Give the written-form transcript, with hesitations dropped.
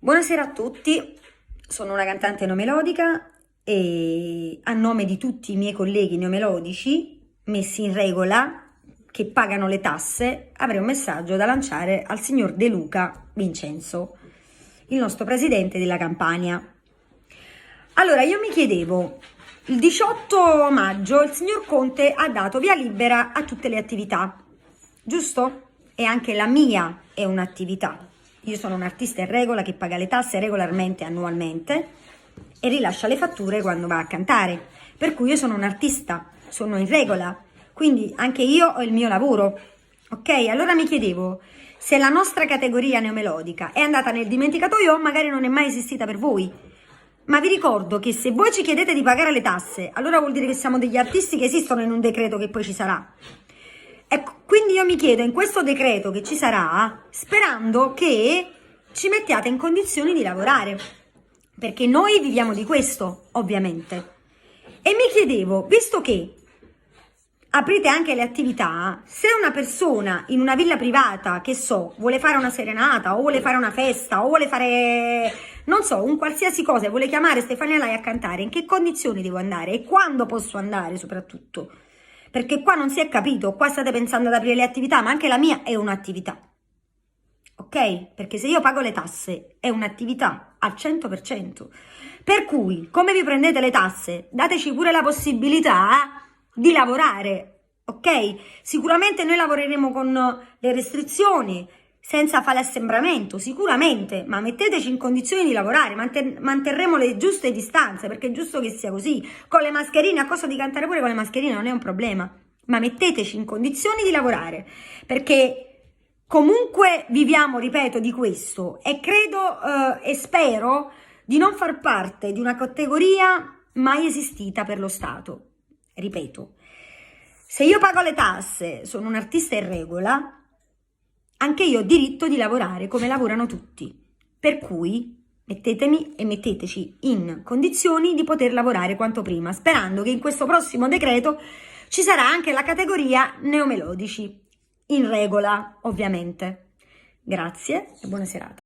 Buonasera a tutti, sono una cantante neomelodica e a nome di tutti i miei colleghi neomelodici messi in regola, che pagano le tasse, avrei un messaggio da lanciare al signor De Luca Vincenzo, il nostro presidente della Campania. Allora, io mi chiedevo, il 18 maggio il signor Conte ha dato via libera a tutte le attività, giusto? E anche la mia è un'attività. Io sono un artista in regola che paga le tasse regolarmente, annualmente, e rilascia le fatture quando va a cantare. Per cui io sono un artista, sono in regola, quindi anche io ho il mio lavoro. Ok? Allora mi chiedevo, se la nostra categoria neomelodica è andata nel dimenticatoio o magari non è mai esistita per voi. Ma vi ricordo che se voi ci chiedete di pagare le tasse, allora vuol dire che siamo degli artisti che esistono in un decreto che poi ci sarà. Ecco, quindi io mi chiedo in questo decreto che ci sarà, sperando che ci mettiate in condizioni di lavorare, perché noi viviamo di questo, ovviamente. E mi chiedevo, visto che aprite anche le attività, se una persona in una villa privata, che so, vuole fare una serenata o vuole fare una festa o vuole fare, non so, un qualsiasi cosa e vuole chiamare Stefania Lai a cantare, in che condizioni devo andare e quando posso andare soprattutto? Perché qua non si è capito, qua state pensando ad aprire le attività, ma anche la mia è un'attività, ok? Perché se io pago le tasse è un'attività al 100%, per cui come vi prendete le tasse, dateci pure la possibilità di lavorare, ok? Sicuramente noi lavoreremo con le restrizioni, senza fare assembramento, sicuramente, ma metteteci in condizioni di lavorare, manterremo le giuste distanze, perché è giusto che sia così. Con le mascherine, a costo di cantare pure con le mascherine non è un problema, ma metteteci in condizioni di lavorare, perché comunque viviamo, ripeto, di questo e credo e spero di non far parte di una categoria mai esistita per lo Stato. Ripeto, se io pago le tasse, sono un artista in regola, anche io ho diritto di lavorare come lavorano tutti, per cui mettetemi e metteteci in condizioni di poter lavorare quanto prima, sperando che in questo prossimo decreto ci sarà anche la categoria neomelodici, in regola ovviamente. Grazie e buona serata.